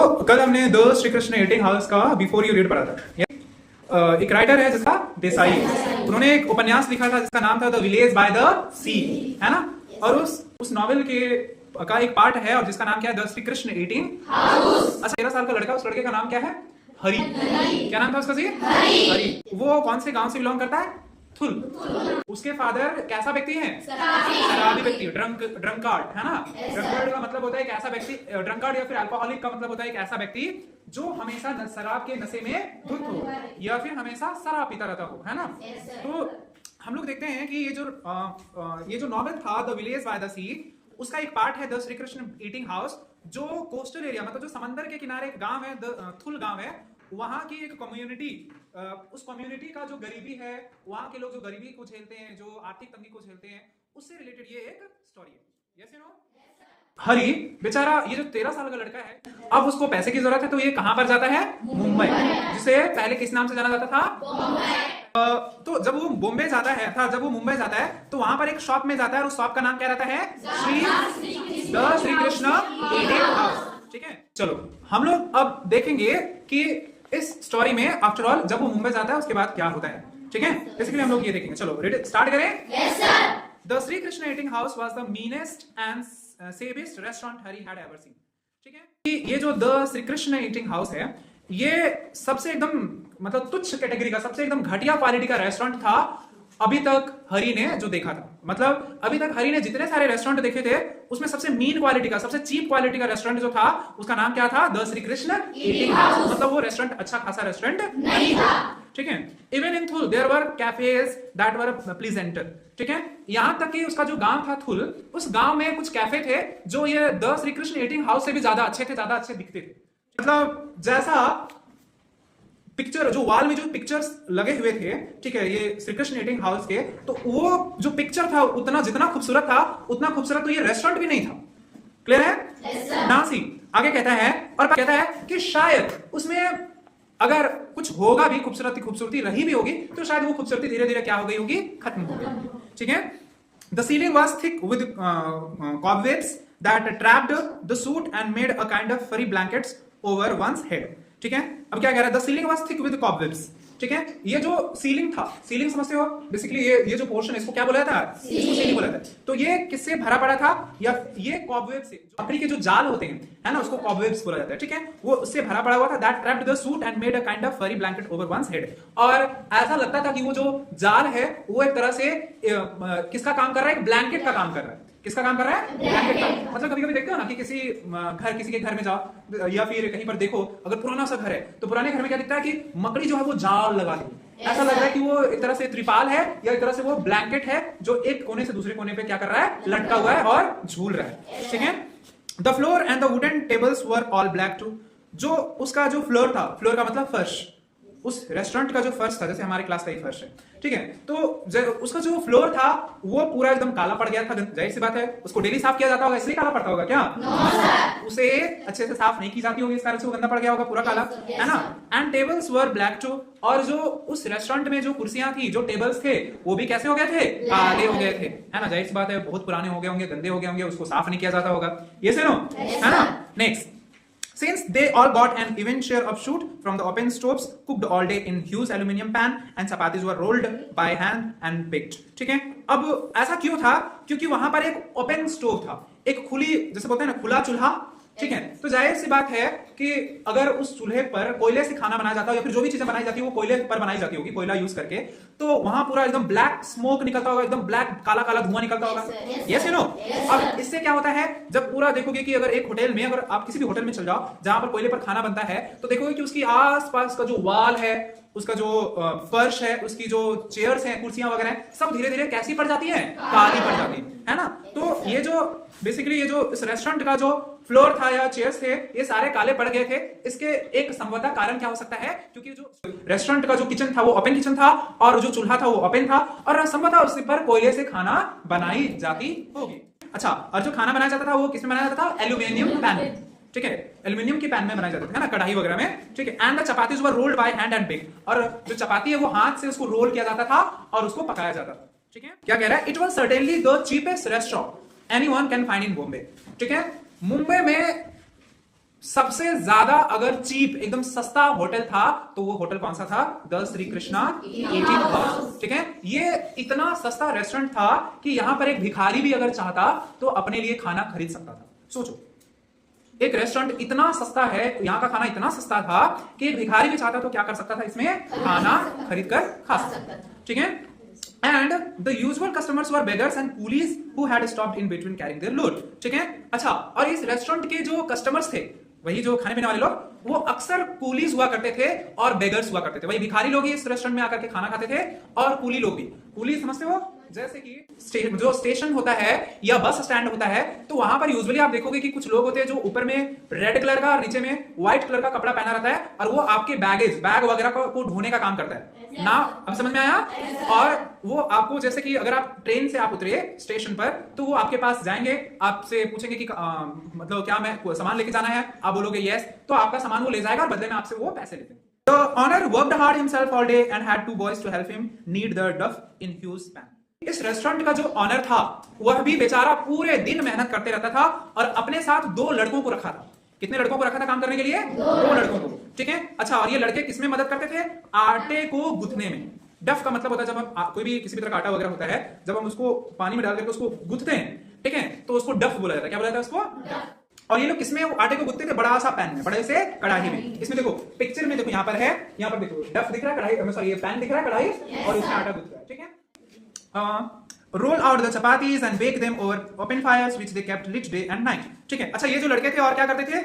तो कल हमने the Shri Krishna eating house का बिफोर यू रीड पढ़ा था। एक राइटर है जिसका देसाई, उन्होंने एक उपन्यास लिखा था जिसका नाम था द विलेज बाय द सी, है ना। और उस नॉवेल के का एक पार्ट है और जिसका नाम क्या है, the Shri Krishna eating house. अच्छा, 13 साल का लड़का, उस लड़के का नाम क्या है, हरि। क्या नाम था उसका जी, हरि। वो कौन से गांव से बिलोंग करता है, थुल। उसके फादर कैसा व्यक्ति है, शराबी व्यक्ति, ड्रंकार्ड, है ना। ड्रंकार्ड का मतलब होता है एक ऐसा व्यक्ति, ड्रंकार्ड या फिर अल्कोहलिक का मतलब होता है एक ऐसा व्यक्ति जो हमेशा शराब के नशे में धुत हो या फिर हमेशा शराब पीता रहता हो, है ना। तो हम लोग देखते हैं कि ये जो नॉवेल था द विलेज बाय द सी, उसका एक पार्ट है the Shri Krishna eating house, जो कोस्टल एरिया मतलब जो समंदर के किनारे एक गांव है, थुल गांव है, वहां की एक कम्युनिटी, उस कम्युनिटी का जो गरीबी है, वहां के लोग जो गरीबी को झेलते हैं, जो आर्थिक तंगी को झेलते हैं, उससे रिलेटेड ये एक स्टोरी है। Yes you know. हरि बेचारा, ये जो 13 साल का लड़का है, अब उसको पैसे की जरूरत है, तो ये कहां पर जाता है, मुंबई, जिसे पहले किस नाम से जाना जाता था, तो जब वो मुंबई जाता है तो वहां पर एक शॉप में जाता है और उस शॉप का नाम क्या रहता है, श्री कृष्ण ईटिंग हाउस। ठीक है, चलो हम लोग अब देखेंगे कि इस स्टोरी में आफ्टर ऑल जब वो मुंबई जाता है उसके बाद क्या होता है। ठीक है, बेसिकली हम लोग ये देखेंगे। चलो स्टार्ट करें। Yes sir. The Shri Krishna eating house was the meanest and seediest restaurant Hari had ever seen. ठीक है, ये जो the Shri Krishna eating house है, ये सबसे एकदम मतलब तुच्छ कैटेगरी का, सबसे एकदम घटिया क्वालिटी का रेस्टोरेंट था अभी तक हरि ने जो देखा था। मतलब अभी तक हरि ने जितने सारे रेस्टोरेंट देखे थे, उसमें सबसे मीन क्वालिटी का, सबसे चीप क्वालिटी का रेस्टोरेंट जो था, उसका नाम क्या था, the Shri Krishna eating house. मतलब वो रेस्टोरेंट अच्छा खासा रेस्टोरेंट नहीं था। ठीक है, इवन इन थुल there were cafes that were pleasanter. ठीक है, यहां तक कि उसका जो गांव था थुल, उस गांव में कुछ कैफे थे जो ये the Shri Krishna eating house से भी ज्यादा अच्छे थे, ज्यादा अच्छे दिखते थे। मतलब जैसा पिक्चर, जो वॉल में जो पिक्चर्स लगे हुए थे, ठीक है, ये श्री कृष्ण ईटिंग हाउस के, तो वो जो पिक्चर था उतना जितना खूबसूरत था, उतना खूबसूरत तो ये रेस्टोरेंट भी नहीं था। क्लियर है? नासी आगे कहता है, और कहता है कि शायद उसमें अगर कुछ होगा भी, खूबसूरती रही भी होगी, तो शायद वो खूबसूरती धीरे धीरे क्या हो गई होगी, खत्म हो गई। ठीक है, the ceiling was thick with cobwebs that trapped the suit and made a kind of furry blankets over one's head. ठीक है, अब क्या कह रहा है, the ceiling was thick with cobwebs। ठीक है, ये जो सीलिंग था, सीलिंग समझते हो बेसिकली, ये जो पोर्शन है इसको क्या बोला था, इसको सीलिंग बोला था। तो ये किससे भरा पड़ा था, या ये कॉबवेब से, लकड़ी के जो जाल होते हैं, है ना, उसको कॉबवेब्स बोला जाता है। ठीक है, वो उससे भरा पड़ा हुआ था। That trapped the suit and made a kind of फरी ब्लैंकेट ओवर वंस हेड। और ऐसा लगता था कि वो जो जाल है वो एक तरह से किसका काम कर रहा है, एक ब्लैंकेट का काम कर रहा है। किसका काम कर रहा है, ब्लैंकेट का। मतलब कभी कभी देखते हो ना कि किसी के घर में जाओ या फिर कहीं पर देखो, अगर पुराना सा घर है तो पुराने घर में क्या दिखता है कि मकड़ी जो है वो जाल लगा दी, ऐसा लग रहा है कि वो एक तरह से त्रिपाल है या एक तरह से वो ब्लैंकेट है जो एक कोने से दूसरे कोने पे क्या कर रहा है, लटका हुआ है और झूल रहा है। ठीक है, the floor and the wooden tables were all black too. जो उसका जो फ्लोर था, फ्लोर का मतलब फर्श, उस रेस्टोरेंट का जो फर्श था, जैसे हमारे क्लास का ही फर्श है, ठीक है, तो उसका जो फ्लोर था वो पूरा एकदम काला पड़ गया था। जाहिर सी बात है, उसको डेली साफ किया जाता होगा, इसलिए काला पड़ता होगा क्या? उसे अच्छे से साफ नहीं की जाती होगी, इस कारण से वो गंदा पड़ गया होगा, पूरा काला, है ना। And tables were black too. और जो उस रेस्टोरेंट में जो कुर्सियां थी, जो टेबल्स थे, वो भी कैसे हो गए थे, काले हो गए थे, है ना। जाहिर सी बात है, बहुत पुराने हो गए होंगे, गंदे हो गए होंगे, उसको साफ नहीं किया जाता होगा। ये से नो, है ना। Next, since they all got an even share of shoot from the open stoves cooked all day in huge aluminum pan and chapatis were rolled by hand and baked। ठीक है, अब ऐसा क्यों था, क्योंकि वहां पर एक ओपन स्टोव था, एक खुली, जैसे बोलते हैं ना, खुला चूल्हा। ठीक है, तो जाहिर सी बात है कि अगर उस चूल्हे पर कोयले से खाना बनाया जाता हो या फिर जो भी चीजें बनाई जाती है वो कोयले पर बनाई जाती होगी, कोयला यूज करके, तो वहां पूरा एकदम ब्लैक स्मोक निकलता होगा, एकदम ब्लैक काला काला धुआं निकलता होगा। Yes you know. अब इससे क्या होता है, जब पूरा देखोगे कि अगर एक होटल में, अगर आप किसी भी होटल में चल जाओ जहां पर कोयले पर खाना बनता है, तो देखोगे कि उसकी आसपास का जो वॉल है, उसका जो फर्श है, उसकी जो चेयर्स हैं, कुर्सियां वगैरह, सब धीरे धीरे कैसी पड़ जाती है, काली पड़ जाती है ना। तो ये जो बेसिकली ये जो इस रेस्टोरेंट का जो फ्लोर था या चेयर्स थे, ये सारे काले पड़ गए थे। इसके एक संभवतः कारण क्या हो सकता है, क्योंकि जो रेस्टोरेंट का जो किचन था वो ओपन किचन था और जो चूल्हा था वो ओपन था, और संभवतः उस पर कोयले से खाना बनाई जाती होगी। अच्छा, और जो खाना बनाया जाता था वो किसमें बनाया जाता था, एल्यूमिनियम पैन में। ठीक है, एल्यूमिनियम की पैन में बनाया जाता था, है ना, कढ़ाई वगैरह में। ठीक है, and the chapatis were rolled by hand and baked. और जो चपाती है वो हाथ से उसको रोल किया जाता था और उसको पकाया जाता था। ठीक है, क्या कह रहा है, it was certainly the cheapest restaurant anyone can find in Bombay. ठीक है, मुंबई में सबसे ज्यादा अगर चीप एकदम सस्ता होटल था तो वो होटल कौन सा था? The Shri Krishna eating house. ठीक है, ये इतना सस्ता रेस्टोरेंट था कि यहां पर एक भिखारी भी अगर चाहता तो अपने लिए खाना खरीद सकता था। सोचो, एक रेस्टोरेंट इतना सस्ता है, यहाँ का खाना इतना सस्ता था कि एक भिखारी भी चाहता तो क्या कर सकता था? इसमें खाना खरीद कर खा सकता था। ठीक है, and the usual customers were beggars and coolies who had stopped in between carrying their load। ठीक है, अच्छा, और इस रेस्टोरेंट के जो कस्टमर्स थे, वही जो खाने पीने वाले लोग, वो अक्सर कूलीज हुआ करते थे और बेगर्स हुआ करते थे। वही भिखारी लोग ही इस रेस्टोरेंट में आकर के खाना खाते थे और कूली लोग भी। कूली समझते हो? जैसे कि जो स्टेशन होता है या बस स्टैंड होता है, तो वहां पर यूजुअली आप देखोगे कि कुछ लोग होते हैं जो ऊपर में रेड कलर का और नीचे में व्हाइट कलर का कपड़ा पहना रहता है और वो आपके बैग वगैरह को ढोने का काम करता है ना। अब समझ में आया? और वो आपको, जैसे कि अगर आप ट्रेन से आप उतरे स्टेशन पर, तो वो आपके पास जाएंगे, आपसे पूछेंगे कि मतलब क्या मैं सामान लेके जाना है, आप बोलोगे यस, तो आपका सामान वो ले जाएगा और बदले में आपसे वो पैसे लेते हैं। The owner worked hard himself all day and had 2 boys to help him knead the dough in huge pan। इस रेस्टोरेंट का जो ऑनर था वह भी बेचारा पूरे दिन मेहनत करते रहता था और अपने साथ 2 लड़कों को रखा था। कितने लड़कों को रखा था काम करने के लिए? 2 लड़कों को। ठीक है, अच्छा, और ये लड़के किसमें मदद करते थे? आटे को गूंथने में। डफ का मतलब होता है जब हम कोई भी किसी भी तरह का आटा वगैरह होता है, जब हम उसको पानी में डाल करके उसको गूंथते हैं, ठीक है, तो उसको डफ बोला जाता है। क्या बोला जाता है उसको? डफ। और ये लोग किसमें आटे को गूंथते थे? बड़ा सा पैन में, बड़े से कढ़ाई में। इसमें देखो पिक्चर में, देखो यहाँ पर है, यहाँ पर देखो डफ दिख रहा है, कढ़ाई, सॉरी ये पैन दिख रहा है, कढ़ाई, और इसमें आटा गूंथ रहा है। ठीक है, roll out the chapatis and bake them over open fires which they kept lit day and night। ठीक है, अच्छा, ये जो लड़के थे और क्या करते थे?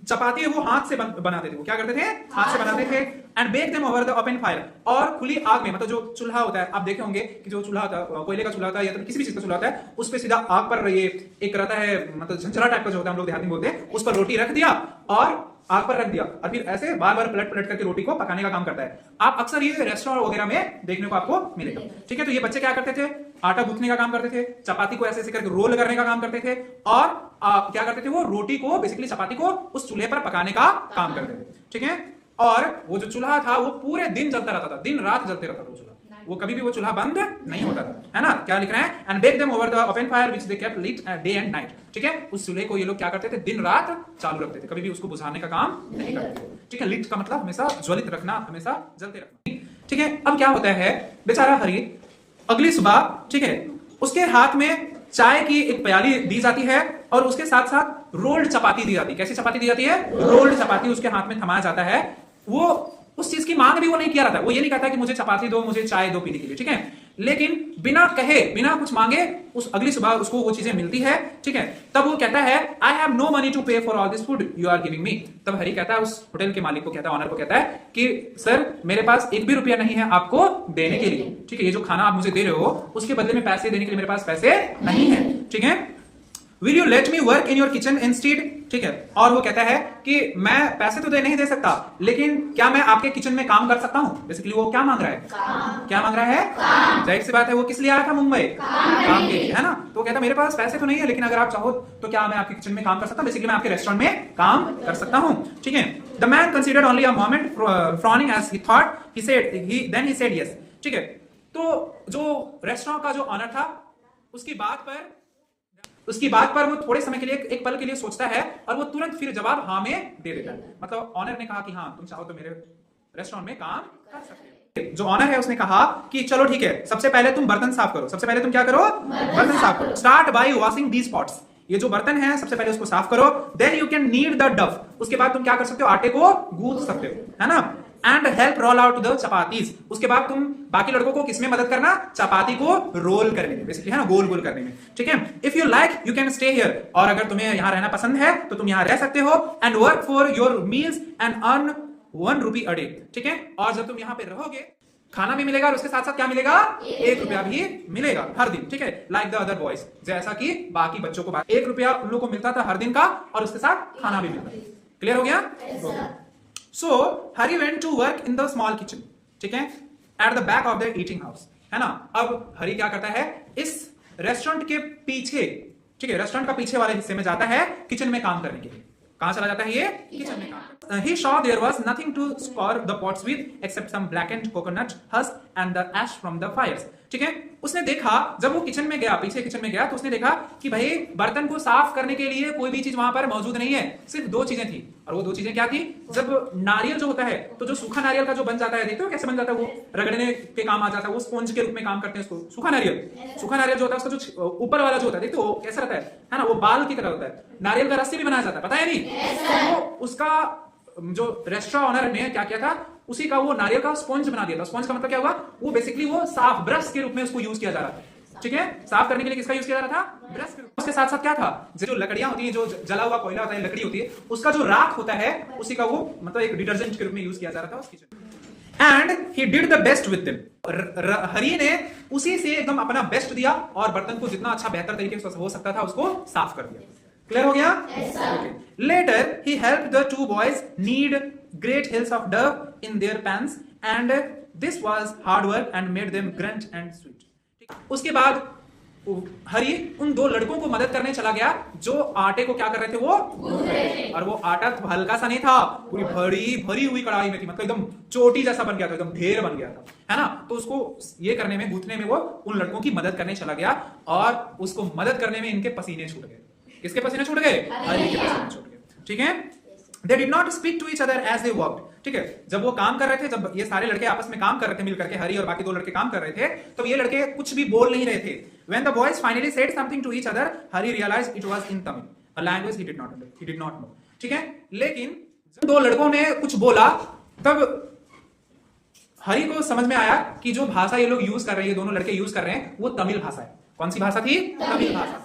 चपाती वो हाथ से बनाते थे। वो क्या करते थे? हाथ से बनाते थे। And bake them over the open fire, और खुली आग में, मतलब जो चूल्हा होता है, आप देखे होंगे कि जो चूल्हा होता है, कोयले का चूल्हा होता है या तो किसी भी चीज का चूल्हा होता है, उस पे सीधा आग पर ये एक रहता है, मतलब झंझरा टाइप का जो होता है, हम लोग देहाती में बोलते हैं, उस पर रोटी रख दिया और आग पर रख दिया और फिर ऐसे बार बार पलट पलट करके रोटी को पकाने का काम करता है। आप अक्सर ये रेस्टोरेंट वगैरह में देखने को आपको मिलेगा। ठीक है, तो ये बच्चे क्या करते थे? आटा गूंथने का काम करते थे, चपाती को ऐसे ऐसे करके रोल करने का काम करते थे, और क्या करते थे? वो रोटी को, बेसिकली चपाती को उस चूल्हे पर पकाने का काम करते थे। ठीक है, और वो जो चूल्हा था वो पूरे दिन जलता रहता था, दिन रात जलते रहता था वो चूल्हा, वो कभी भी वो चूल्हा बंद नहीं होता था, है ना। क्या लिख रहे हैं? And bake them over the open fire which they kept lit day and night. ठीक है, उस चूल्हे को ये लोग क्या करते थे? दिन रात चालू रखते थे, कभी भी उसको बुझाने का काम नहीं करते थे। ठीक है, लिट का मतलब हमेशा ज्वलित रखना, हमेशा जलते रखना। ठीक है, अब क्या होता है, बेचारा हरी अगली सुबह, ठीक है, उसके हाथ में चाय की एक प्याली दी जाती है और उसके साथ साथ रोल्ड चपाती दी जाती है। कैसी चपाती दी जाती है? रोल्ड चपाती उसके हाथ में थमाया जाता है। वो उस चीज की मांग भी वो नहीं किया रहता, वो ये नहीं कहता कि मुझे चपाती दो, मुझे चाय दो पीने के लिए। ठीक है, लेकिन बिना कहे, बिना कुछ मांगे, उस अगली सुबह उसको वो चीजें मिलती है। ठीक है, तब वो कहता है I have no money to pay for all this food you are giving me. तब हरी कहता है उस होटल के मालिक को, कहता है, ऑनर को कहता है कि सर मेरे पास 1 भी रुपया नहीं है आपको देने के लिए। ठीक है, ये जो खाना आप मुझे दे रहे हो उसके बदले में पैसे देने के लिए मेरे पास पैसे नहीं है। ठीक है, will you let me work in your kitchen instead. ठीक है, और वो कहता है कि मैं पैसे तो नहीं दे सकता, लेकिन क्या मैं आपके किचन में काम कर सकता हूं? बेसिकली वो क्या मांग रहा है? क्या मांग रहा है? जाहिर सी बात है, वो किस लिए आया था मुंबई? काम के लिए, है ना। तो कहता मेरे पास पैसे तो नहीं है, लेकिन अगर आप चाहो तो क्या मैं आपके किचन में काम कर सकता हूं? बेसिकली मैं आपके रेस्टोरेंट में काम कर सकता हूं। ठीक है, the man considered only a moment frowning as he thought, he said yes. ठीक है, तो जो रेस्टोरेंट का जो ऑनर था उसकी बात पर वो थोड़े समय के लिए, एक पल के लिए सोचता है और वो तुरंत फिर जवाब हाँ में दे देता है। मतलब ऑनर ने कहा कि हाँ तुम चाहो तो मेरे रेस्टोरेंट में काम कर सकते हो। जो ऑनर है उसने कहा कि चलो ठीक है, सबसे पहले तुम बर्तन साफ करो। सबसे पहले तुम क्या करो? बर्तन साफ करो। Start by washing these pots. ये जो बर्तन है सबसे पहले उसको साफ करो। Then you can knead the dough. उसके बाद तुम क्या कर सकते हो? आटे को गूंथ सकते हो, है ना। And help roll out the chapatis. उसके बाद तुम बाकी लड़कों को किसमें मदद करना? चपाती को रोल करने में, बेसिकली, है ना, गोल गोल करने में। ठीक है, if you like you can stay here. और अगर तुम्हें यहां रहना पसंद है तो तुम यहां रह सकते हो। And work for your meals and earn 1 rupee a day. ठीक है, और जब तुम यहां पे रहोगे खाना भी मिलेगा और उसके साथ साथ क्या मिलेगा? 1 रुपया भी मिलेगा हर दिन। ठीक है, लाइक द अदर बॉयज, जैसा कि बाकी बच्चों को 1 रुपया उन लोगों को मिलता था हर दिन का, और उसके साथ खाना भी मिलता। क्लियर हो गया? So Hari went to work in the small kitchen, ठीक है, at the back of the eating house, है ना। अब हरी क्या करता है? इस रेस्टोरेंट के पीछे, ठीक है, रेस्टोरेंट का पीछे वाले हिस्से में जाता है किचन में काम करने के लिए। कहां चला जाता है ये? किचन में काम। He saw there was nothing to score the pots with except some blackened coconut husk and the ash from the fires। ठीक है। उसने देखा जब वो किचन में गया, पीछे किचन में गया, तो उसने देखा कि भाई बर्तन को साफ करने के लिए कोई भी चीज वहां पर मौजूद नहीं है, सिर्फ दो चीजें थी। और वो दो चीजें क्या थी? जब नारियल जो होता है, तो जो सूखा नारियल का जो बन जाता है, देखते हो कैसे बन जाता है, वो रगड़ने के काम आ जाता है, वो स्पॉन्ज के रूप में काम करते हैं उसको। सूखा नारियल जो होता है, उसका जो ऊपर वाला जो होता है, देखते हो कैसा रहता है ना, वो बाल की तरह होता है। नारियल का रस्सी भी बनाया जाता है, पता है नहीं? तो उसका जो रेस्टोरेंट ऑनर ने क्या किया था, उसी का वो नारियल का स्पॉन्ज बना दिया था। स्पॉन्ज का मतलब क्या होगा? वो बेसिकली वो साफ ब्रश के रूप में उसको यूज किया जा रहा था, ठीक है। साफ करने के लिए किसका यूज किया जा रहा था? ब्रश के रूप में। उसके साथ साथ क्या था, जो लकड़ियां होती है, जो जला हुआ कोयला होता है, लकड़ी होती है, उसका जो राख होता है, उसी का वो मतलब एक डिटर्जेंट के रूप में यूज किया जा रहा था उस kitchen. And he did the best with them. Hari ने उसी से एकदम अपना बेस्ट दिया और बर्तन को जितना अच्छा बेहतर तरीके से हो सकता था उसको साफ कर दिया। क्लियर हो गया? Later he helped the two boys knead great hills of dough in their pans and this was hard work and made them grunt and sweet। उसके बाद हरी उन दो लड़कों को मदद करने चला गया जो आटे को क्या कर रहे थे, वो गूंथ रहे थे। और वो आटा हल्का सा नहीं था, पूरी भरी हुई कढ़ाई में थी, मतलब एकदम चोटी जैसा बन गया था, एकदम ढेर बन गया था, है ना। तो उसको ये करने में, गूंथने में वो उन लड़कों की मदद करने चला गया और उसको मदद करने में इनके पसीने छूट गए। किसके पसीने छूट गए? हरी के पसीने छूट गए, ठीक है। They did not speak to each other as they worked। ठीक है, जब वो काम कर रहे थे, जब ये सारे लड़के आपस में काम कर रहे थे मिलकर के, हरी और बाकी दो लड़के काम कर रहे थे, तो ये लड़के कुछ भी बोल नहीं रहे थे। When the boys finally said something to each other, Hari realized it was in Tamil, a language he did not know। ठीक है, लेकिन जब दो लड़कों ने कुछ बोला, तब हरी को समझ में आया कि जो भाषा ये लोग यूज कर रहे हैं, ये दोनों लड़के यूज कर रहे हैं, वो तमिल भाषा है। कौन सी भाषा थी? तमिल भाषा।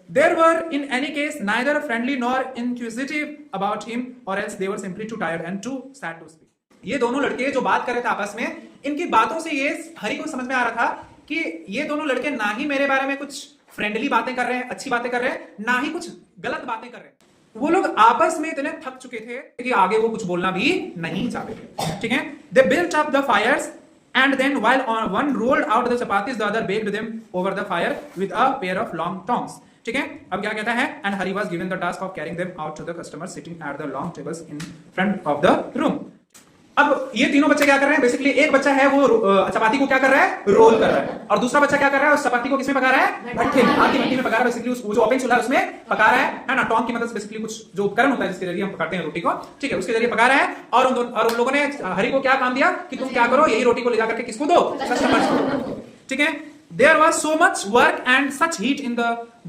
There were in any case neither friendly nor inquisitive about him, or else they were simply too tired and too sad to speak। ये दोनों लड़के जो बात कर रहे थे आपस में, इनकी बातों से ये हरी को समझ में आ रहा था कि ये दोनों लड़के ना ही मेरे बारे में कुछ फ्रेंडली बातें कर रहे हैं, अच्छी बातें कर रहे हैं, ना ही कुछ गलत बातें कर रहे हैं। वो लोग आपस में इतने थक चुके थे कि आगे वो कुछ बोलना भी नहीं चाहते थे, ठीक है। They built up the fires and then while one rolled out the chapatis, the other baked them over the fire with a pair of long tongs। ठीक है, अब क्या कहता है? And Hari was given the task of carrying them out to the customer sitting at the long tables in front of the room. अब ये तीनों बच्चे क्या कर रहे हैं? बेसिकली एक बच्चा है वो चपाती को क्या कर रहा है? रोल कर रहा है। और दूसरा बच्चा क्या कर रहा है? उस चपाती को किसमें पका रहा है? भट्ठे में, आग की भट्टी में पका रहा है। बेसिकली वो जो ओपन चूल्हा है उसमें पका रहा है ना। टोंग की मदद से बेसिकली कुछ जो उपकरण होता है जिसके जरिए हम पकाते हैं रोटी को, ठीक है, उसके जरिए पका रहा है। और उन लोगों ने हरी को क्या काम दिया कि तुम क्या करो, यही रोटी को ले जाकर के किसको दो? कस्टमर्स को, ठीक है। There was so much work and such heat in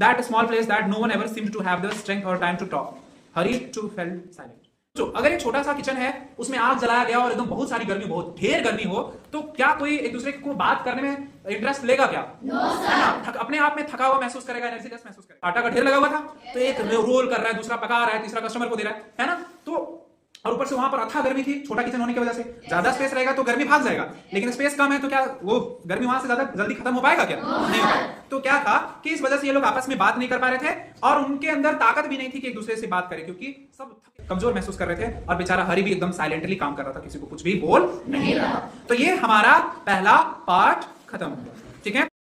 that small place that no one ever seemed to have the strength or time to talk। Hurry too felt silent। तो अगर एक छोटा सा किचन है, उसमें आग जलाया गया और एकदम बहुत सारी गर्मी, बहुत ढेर गर्मी हो, तो क्या कोई एक दूसरे को बात करने में इंटरेस्ट लेगा क्या? No, अपने आप में थका हुआ महसूस करेगा, एनर्जी लेस महसूस करेगा। आटा का ढेर लगा हुआ था, तो एक रोल कर रहा है, दूसरा पका रहा है, तीसरा कस्टमर को दे रहा है ना। तो और ऊपर से वहां पर अथाह गर्मी थी, छोटा किचन होने की वजह से ज्यादा स्पेस रहेगा तो गर्मी भाग जाएगा, लेकिन स्पेस कम है तो क्या वो गर्मी वहां से ज्यादा जल्दी खत्म हो पाएगा क्या? नहीं हो पाएगा। तो क्या था कि इस वजह से ये लोग आपस में बात नहीं कर पा रहे थे और उनके अंदर ताकत भी नहीं थी कि एक दूसरे से बात करें, क्योंकि सब कमजोर महसूस कर रहे थे और बेचारा हरी भी एकदम साइलेंटली काम कर रहा था, किसी को कुछ भी बोल नहीं रहा था। तो ये हमारा पहला पार्ट खत्म हुआ, ठीक है।